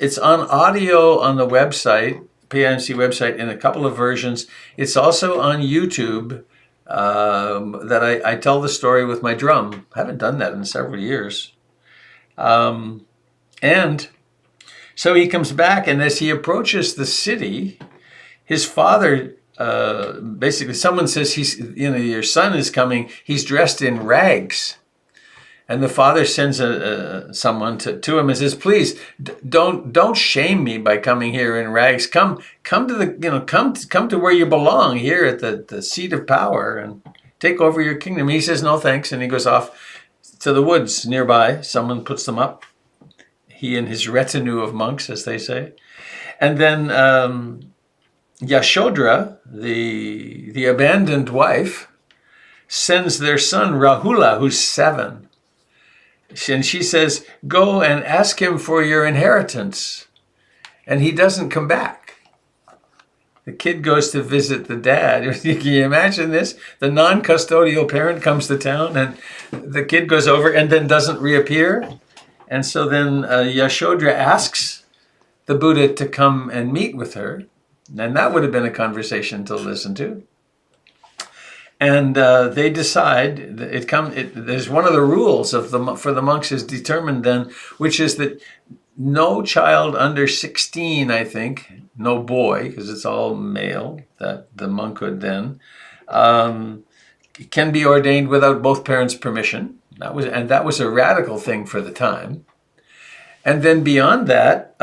It's on audio on the website, PIMC website, in a couple of versions. It's also on YouTube. That I tell the story with my drum. I haven't done that in several years. And so he comes back, and as he approaches the city, his father. Basically, someone says your son is coming. He's dressed in rags, and the father sends someone to him and says, "Please don't shame me by coming here in rags. Come to come to where you belong, here at the seat of power, and take over your kingdom." He says, "No thanks," and he goes off to the woods nearby. Someone puts them up. He and his retinue of monks, as they say, and then. Yashodhara, the abandoned wife, sends their son Rahula, who's 7. And she says, "Go and ask him for your inheritance." And he doesn't come back. The kid goes to visit the dad. Can you imagine this? The non-custodial parent comes to town and the kid goes over and then doesn't reappear. And so then Yashodhara asks the Buddha to come and meet with her. And that would have been a conversation to listen to. And they decide, there's one of the rules for the monks is determined then, which is that no child under 16, I think, no boy, because it's all male, that the monkhood then, can be ordained without both parents' permission. That was a radical thing for the time. And then beyond that,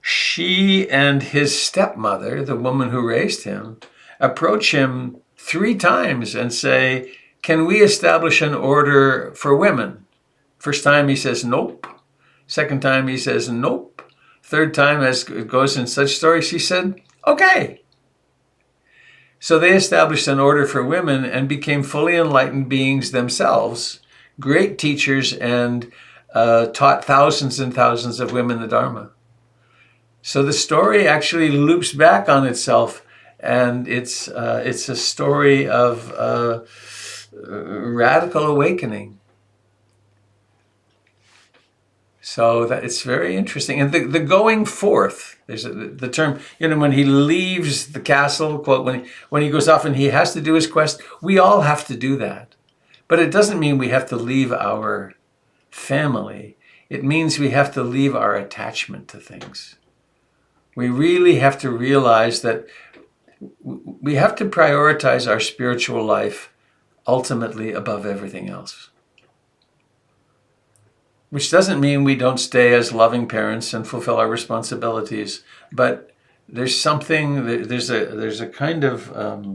she and his stepmother, the woman who raised him, approach him 3 times and say, can we establish an order for women? First time he says, nope. Second time he says, nope. Third time, as it goes in such stories, she said, okay. So they established an order for women and became fully enlightened beings themselves, great teachers, and taught thousands and thousands of women the Dharma. So the story actually loops back on itself, and it's a story of radical awakening. So that it's very interesting. And the going forth, there's the term, when he leaves the castle, quote, when he goes off and he has to do his quest, we all have to do that. But it doesn't mean we have to leave our family. It means we have to leave our attachment to things. We really have to realize that we have to prioritize our spiritual life ultimately above everything else. Which doesn't mean we don't stay as loving parents and fulfill our responsibilities, but there's something, there's a kind of, I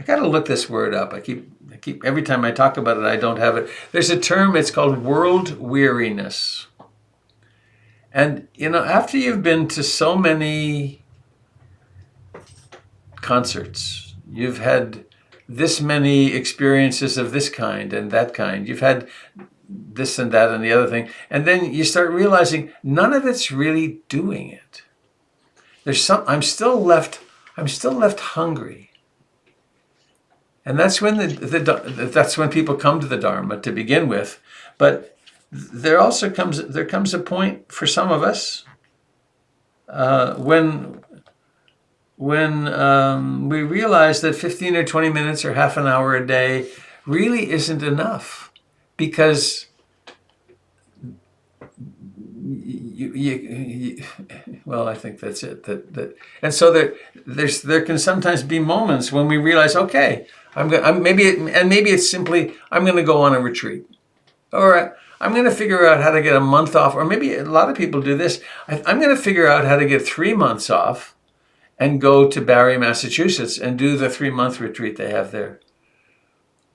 got to look this word up. I keep every time I talk about it, I don't have it. There's a term, it's called world weariness. And, after you've been to so many concerts, you've had this many experiences of this kind and that kind, you've had this and that and the other thing, and then you start realizing none of it's really doing it. I'm still left hungry. And that's when that's when people come to the Dharma to begin with. But there comes a point for some of us when we realize that 15 or 20 minutes or half an hour a day really isn't enough, because well, I think that's it. And so there can sometimes be moments when we realize, okay, maybe it's simply I'm going to go on a retreat, or I'm going to figure out how to get a month off, or maybe a lot of people do this. I'm going to figure out how to get 3 months off and go to Barre, Massachusetts, and do the 3-month retreat they have there.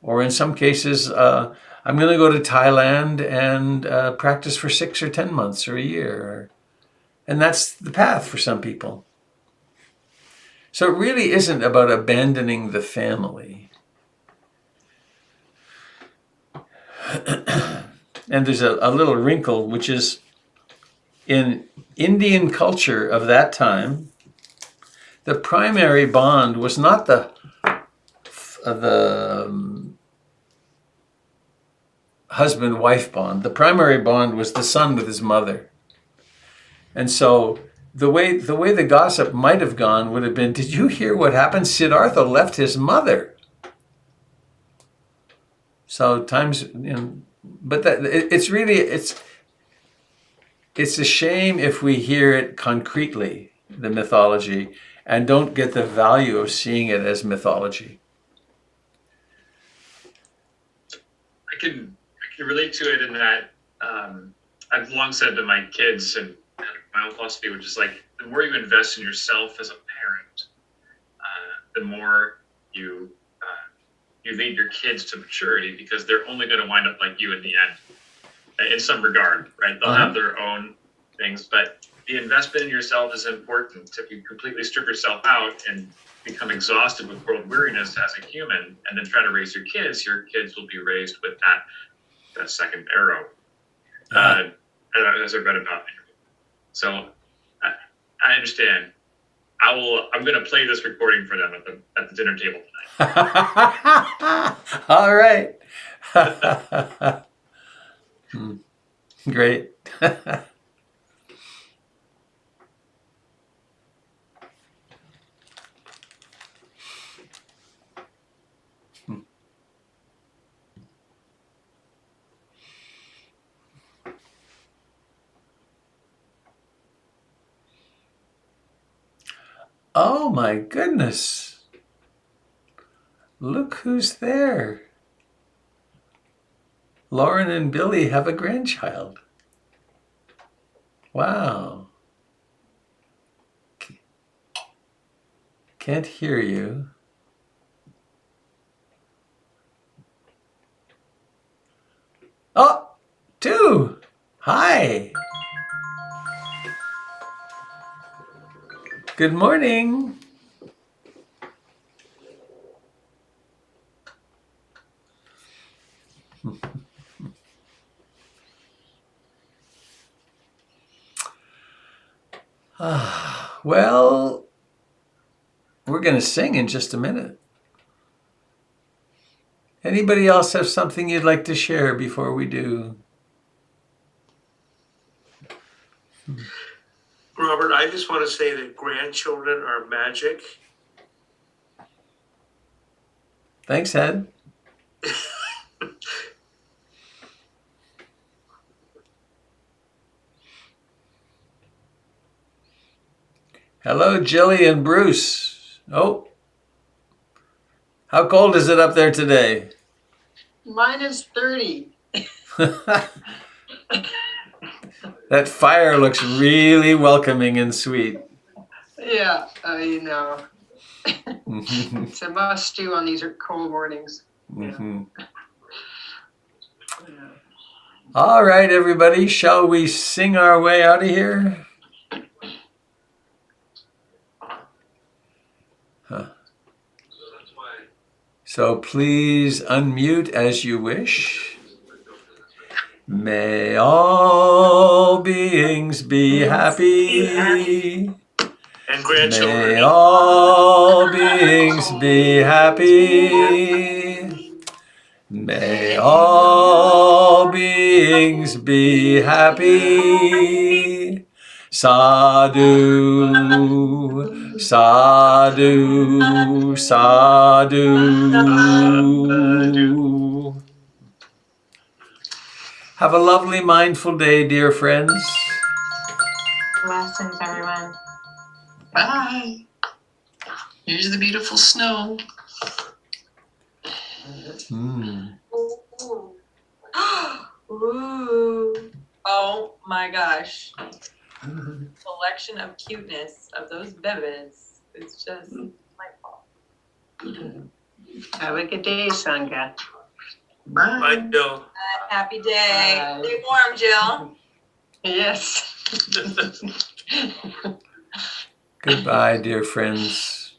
Or in some cases, I'm going to go to Thailand and practice for 6 or 10 months or a year. And that's the path for some people. So it really isn't about abandoning the family. And there's a little wrinkle, which is in Indian culture of that time, the primary bond was not the husband-wife bond. The primary bond was the son with his mother. And so the way the gossip might have gone would have been, did you hear what happened? Siddhartha left his mother. So times, but it's a shame if we hear it concretely, the mythology, and don't get the value of seeing it as mythology. I can relate to it in that I've long said to my kids, and my own philosophy, which is like, the more you invest in yourself as a parent, the more you lead your kids to maturity, because they're only going to wind up like you in the end, in some regard, right? They'll have their own things, but the investment in yourself is important. If you completely strip yourself out and become exhausted with world weariness as a human, and then try to raise your kids will be raised with that second arrow, as I read about. So I understand. I'm going to play this recording for them at the dinner table tonight. All right. Great. Oh my goodness. Look who's there. Lauren and Billy have a grandchild. Wow. Can't hear you. Oh, two. Hi. Good morning. Well, we're going to sing in just a minute. Anybody else have something you'd like to share before we do? Robert, I just want to say that grandchildren are magic. Thanks, Ed. Hello, Jilly and Bruce. Oh, how cold is it up there today? Minus 30. That fire looks really welcoming and sweet. Yeah, you know. It's a must do on these cold mornings. Mm-hmm. Yeah. All right, everybody, shall we sing our way out of here? Huh. So please unmute as you wish. May all beings be happy. And grandchildren. May all beings be happy. May all beings be happy. Sadhu, sadhu, sadhu. Have a lovely, mindful day, dear friends. Blessings, everyone. Bye. Here's the beautiful snow. Mm. Ooh. Oh my gosh. Collection of cuteness of those bebes. It's just delightful. Have a good day, Sangha. Bye, Jill. Happy day. Bye. Stay warm, Jill. Yes. Goodbye, dear friends.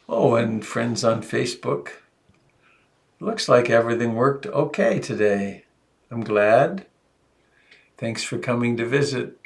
Oh, and friends on Facebook. Looks like everything worked okay today. I'm glad. Thanks for coming to visit.